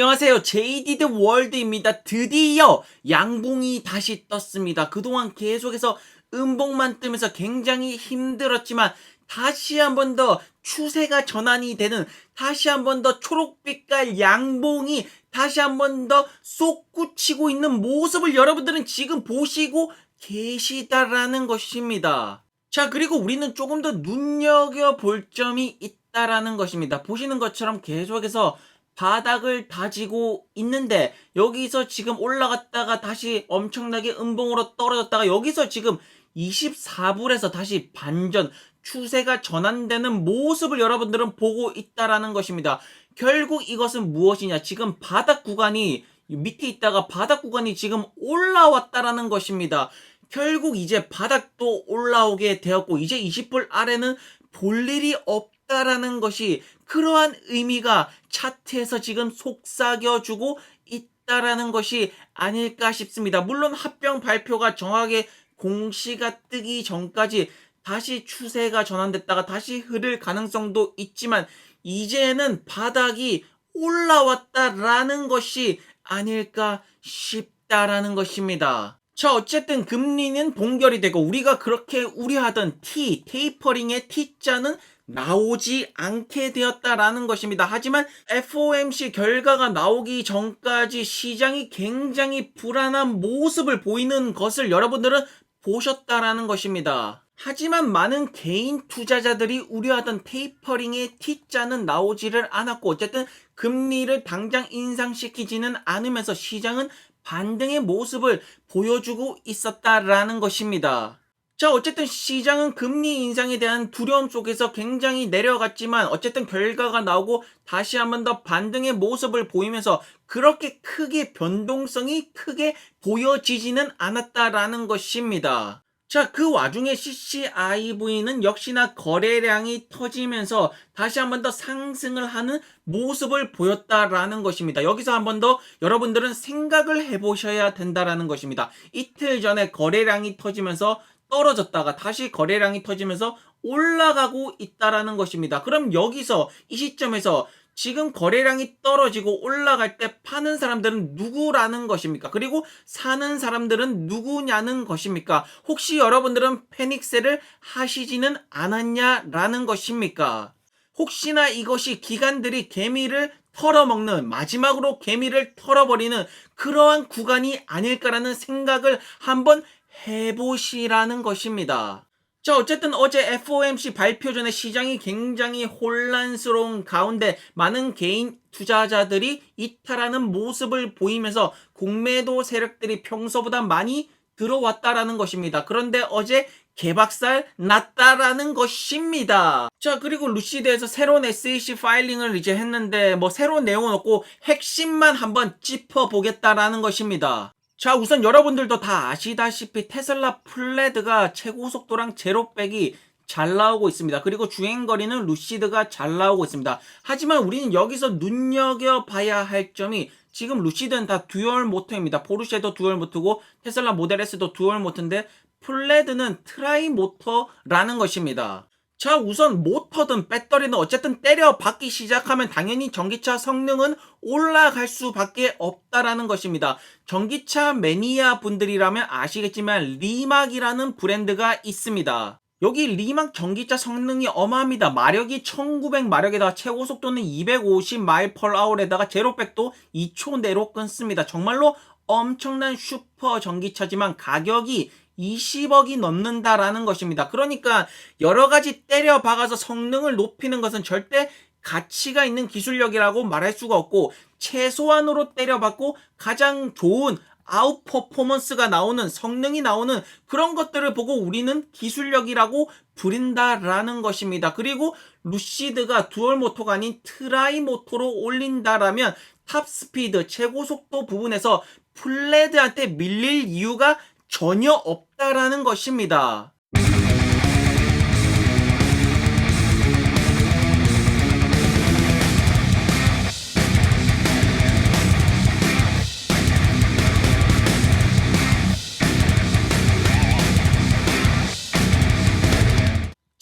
안녕하세요. 제이디드 월드입니다. 드디어 양봉이 다시 떴습니다. 그동안 계속해서 음봉만 뜨면서 굉장히 힘들었지만 다시 한 번 더 추세가 전환이 되는, 다시 한 번 더 초록빛깔 양봉이 다시 한 번 더 솟구치고 있는 모습을 여러분들은 지금 보시고 계시다라는 것입니다. 자, 그리고 우리는 조금 더 눈여겨볼 점이 있다라는 것입니다. 보시는 것처럼 계속해서 바닥을 다지고 있는데 여기서 지금 올라갔다가 다시 엄청나게 음봉으로 떨어졌다가 여기서 지금 24불에서 다시 반전 추세가 전환되는 모습을 여러분들은 보고 있다라는 것입니다. 결국 이것은 무엇이냐? 지금 바닥 구간이 밑에 있다가 바닥 구간이 지금 올라왔다라는 것입니다. 결국 이제 바닥도 올라오게 되었고 이제 20불 아래는 볼 일이 없다라는 것이, 그러한 의미가 차트에서 지금 속삭여주고 있다라는 것이 아닐까 싶습니다. 물론 합병 발표가 정확하게 공시가 뜨기 전까지 다시 추세가 전환됐다가 다시 흐를 가능성도 있지만 이제는 바닥이 올라왔다라는 것이 아닐까 싶다라는 것입니다. 자, 어쨌든 금리는 동결이 되고 우리가 그렇게 우려하던 테이퍼링의 T자는 나오지 않게 되었다라는 것입니다. 하지만 FOMC 결과가 나오기 전까지 시장이 굉장히 불안한 모습을 보이는 것을 여러분들은 보셨다라는 것입니다. 하지만 많은 개인 투자자들이 우려하던 테이퍼링의 T자는 나오지를 않았고 어쨌든 금리를 당장 인상시키지는 않으면서 시장은 반등의 모습을 보여주고 있었다라는 것입니다. 자, 어쨌든 시장은 금리 인상에 대한 두려움 속에서 굉장히 내려갔지만 어쨌든 결과가 나오고 다시 한 번 더 반등의 모습을 보이면서 그렇게 크게 변동성이 크게 보여지지는 않았다라는 것입니다. 자, 그 와중에 CCIV는 역시나 거래량이 터지면서 다시 한 번 더 상승을 하는 모습을 보였다라는 것입니다. 여기서 한 번 더 여러분들은 생각을 해보셔야 된다라는 것입니다. 이틀 전에 거래량이 터지면서 떨어졌다가 다시 거래량이 터지면서 올라가고 있다라는 것입니다. 그럼 여기서 이 시점에서 지금 거래량이 떨어지고 올라갈 때 파는 사람들은 누구라는 것입니까? 그리고 사는 사람들은 누구냐는 것입니까? 혹시 여러분들은 패닉셀을 하시지는 않았냐라는 것입니까? 혹시나 이것이 기관들이 개미를 털어먹는, 마지막으로 개미를 털어버리는 그러한 구간이 아닐까라는 생각을 한번 해보시라는 것입니다. 자, 어쨌든 어제 FOMC 발표 전에 시장이 굉장히 혼란스러운 가운데 많은 개인 투자자들이 이탈하는 모습을 보이면서 공매도 세력들이 평소보다 많이 들어왔다라는 것입니다. 그런데 어제 개박살 났다라는 것입니다. 자, 그리고 루시드에서 새로운 SEC 파일링을 이제 했는데 새로운 내용은 없고 핵심만 한번 짚어보겠다라는 것입니다. 자, 우선 여러분들도 다 아시다시피 테슬라 플레드가 최고 속도랑 제로백이 잘 나오고 있습니다. 그리고 주행거리는 루시드가 잘 나오고 있습니다. 하지만 우리는 여기서 눈여겨봐야 할 점이 지금 루시드는 다 듀얼 모터입니다. 포르쉐도 듀얼 모터고 테슬라 모델 S도 듀얼 모터인데 플레드는 트라이 모터라는 것입니다. 자, 우선 모터든 배터리는 어쨌든 때려 박기 시작하면 당연히 전기차 성능은 올라갈 수밖에 없다라는 것입니다. 전기차 매니아 분들이라면 아시겠지만 리막이라는 브랜드가 있습니다. 여기 리막 전기차 성능이 어마합니다. 마력이 1900마력에다가 최고 속도는 250마일/아워에다가 제로백도 2초 내로 끊습니다. 정말로 엄청난 슈퍼 전기차지만 가격이 20억이 넘는다라는 것입니다. 그러니까 여러 가지 때려 박아서 성능을 높이는 것은 절대 가치가 있는 기술력이라고 말할 수가 없고 최소한으로 때려 박고 가장 좋은 아웃 퍼포먼스가 나오는, 성능이 나오는 그런 것들을 보고 우리는 기술력이라고 부린다라는 것입니다. 그리고 루시드가 듀얼 모터가 아닌 트라이 모터로 올린다라면 탑 스피드, 최고 속도 부분에서 플레드한테 밀릴 이유가 전혀 없다라는 것입니다.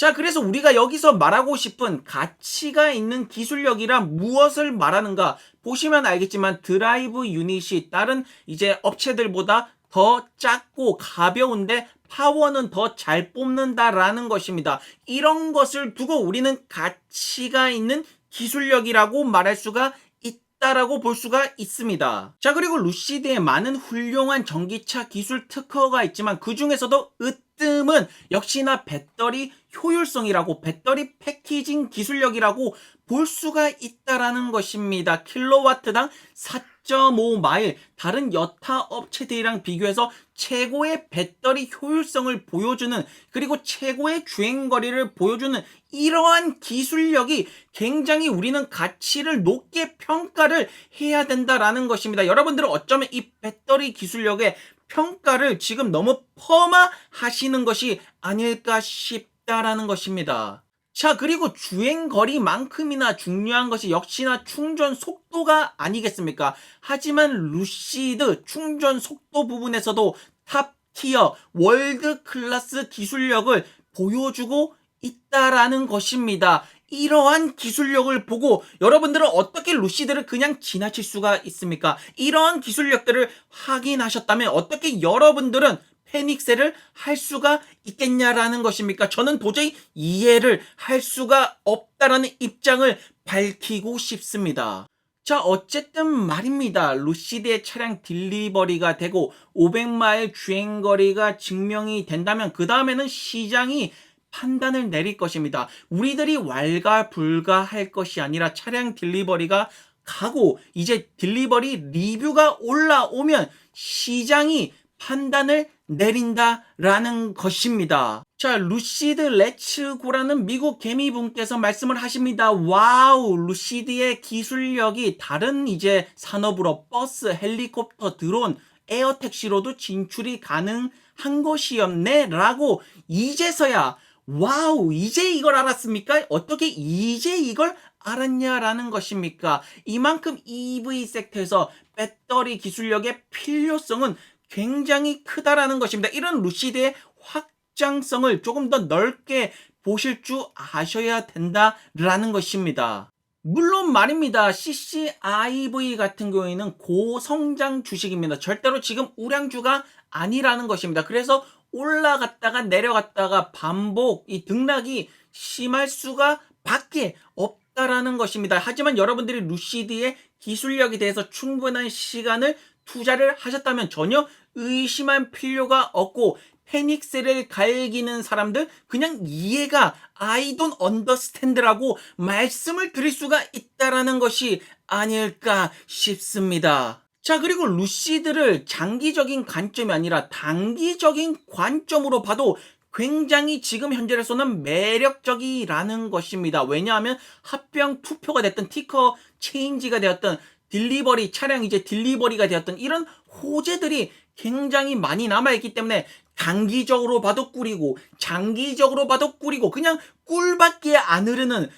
자, 그래서 우리가 여기서 말하고 싶은 가치가 있는 기술력이란 무엇을 말하는가? 보시면 알겠지만 드라이브 유닛이 다른 이제 업체들보다 더 작고 가벼운데 파워는 더 잘 뽑는다라는 것입니다. 이런 것을 두고 우리는 가치가 있는 기술력이라고 말할 수가 있다라고 볼 수가 있습니다. 자, 그리고 루시드에 많은 훌륭한 전기차 기술 특허가 있지만 그 중에서도 으뜸은 역시나 배터리 효율성이라고, 배터리 패키징 기술력이라고 볼 수가 있다라는 것입니다. 킬로와트당 4.5마일, 다른 여타 업체들이랑 비교해서 최고의 배터리 효율성을 보여주는, 그리고 최고의 주행거리를 보여주는 이러한 기술력이 굉장히 우리는 가치를 높게 평가를 해야 된다라는 것입니다. 여러분들은 어쩌면 이 배터리 기술력의 평가를 지금 너무 폄하하시는 것이 아닐까 싶다라는 것입니다. 자, 그리고 주행거리만큼이나 중요한 것이 역시나 충전 속도가 아니겠습니까? 하지만 루시드 충전 속도 부분에서도 탑티어 월드 클래스 기술력을 보여주고 있다라는 것입니다. 이러한 기술력을 보고 여러분들은 어떻게 루시드를 그냥 지나칠 수가 있습니까? 이러한 기술력들을 확인하셨다면 어떻게 여러분들은 페닉스를 할 수가 있겠냐라는 것입니까? 저는 도저히 이해를 할 수가 없다라는 입장을 밝히고 싶습니다. 자, 어쨌든 말입니다. 루시드의 차량 딜리버리가 되고 500마일 주행거리가 증명이 된다면 그 다음에는 시장이 판단을 내릴 것입니다. 우리들이 왈가불가할 것이 아니라 차량 딜리버리가 가고 이제 딜리버리 리뷰가 올라오면 시장이 판단을 내린다라는 것입니다. 자, 루시드 렛츠고라는 미국 개미분께서 말씀을 하십니다. 와우, 루시드의 기술력이 다른 이제 산업으로 버스, 헬리콥터, 드론, 에어택시로도 진출이 가능한 것이었네 라고 이제서야 와우, 이제 이걸 알았습니까? 어떻게 이제 이걸 알았냐라는 것입니까? 이만큼 EV 섹터에서 배터리 기술력의 필요성은 굉장히 크다라는 것입니다. 이런 루시드의 확장성을 조금 더 넓게 보실 줄 아셔야 된다라는 것입니다. 물론 말입니다. CCIV 같은 경우에는 고성장 주식입니다. 절대로 지금 우량주가 아니라는 것입니다. 그래서 올라갔다가 내려갔다가 반복, 이 등락이 심할 수가 밖에 없다라는 것입니다. 하지만 여러분들이 루시드의 기술력에 대해서 충분한 시간을 투자를 하셨다면 전혀 의심할 필요가 없고 페닉스를 갈기는 사람들 그냥 이해가 I don't understand라고 말씀을 드릴 수가 있다라는 것이 아닐까 싶습니다. 자, 그리고 루시드를 장기적인 관점이 아니라 단기적인 관점으로 봐도 굉장히 지금 현재로서는 매력적이라는 것입니다. 왜냐하면 합병 투표가 됐던 티커 체인지가 되었던 딜리버리 차량 이제 딜리버리가 되었던 이런 호재들이 굉장히 많이 남아있기 때문에 단기적으로 봐도 꿀이고 장기적으로 봐도 꿀이고 그냥 꿀밖에 안 흐르는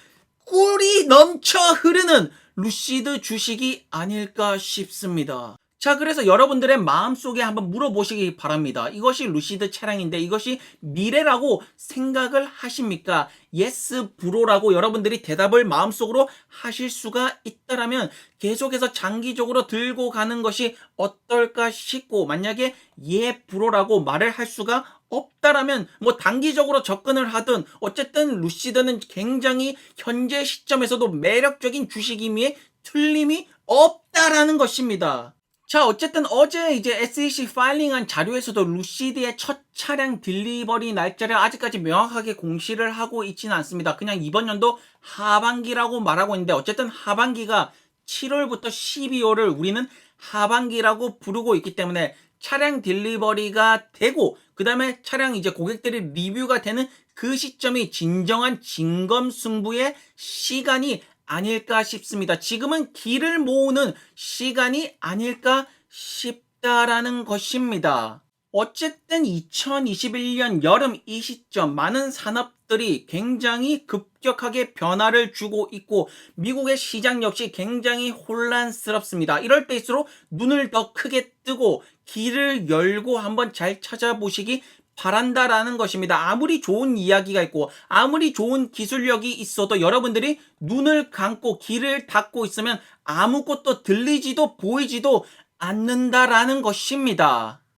꿀이 넘쳐 흐르는 루시드 주식이 아닐까 싶습니다. 자, 그래서 여러분들의 마음속에 한번 물어보시기 바랍니다. 이것이 루시드 차량인데 이것이 미래라고 생각을 하십니까? 예스 브로라고 여러분들이 대답을 마음속으로 하실 수가 있다라면 계속해서 장기적으로 들고 가는 것이 어떨까 싶고, 만약에 예 브로라고 말을 할 수가 없다라면 뭐 단기적으로 접근을 하든 어쨌든 루시드는 굉장히 현재 시점에서도 매력적인 주식임에 틀림이 없다라는 것입니다. 자, 어쨌든 어제 이제 SEC 파일링한 자료에서도 루시드의 첫 차량 딜리버리 날짜를 아직까지 명확하게 공시를 하고 있지는 않습니다. 그냥 이번 연도 하반기라고 말하고 있는데 어쨌든 하반기가 7월부터 12월을 우리는 하반기라고 부르고 있기 때문에 차량 딜리버리가 되고 그 다음에 차량 이제 고객들이 리뷰가 되는 그 시점이 진정한 진검승부의 시간이 아닐까 싶습니다. 지금은 기를 모으는 시간이 아닐까 싶다라는 것입니다. 어쨌든 2021년 여름 이 시점 많은 산업들이 굉장히 급격하게 변화를 주고 있고 미국의 시장 역시 굉장히 혼란스럽습니다. 이럴 때일수록 눈을 더 크게 뜨고 귀를 열고 한번 잘 찾아보시기 바란다라는 것입니다. 아무리 좋은 이야기가 있고 아무리 좋은 기술력이 있어도 여러분들이 눈을 감고 귀를 닫고 있으면 아무것도 들리지도 보이지도 않는다라는 것입니다.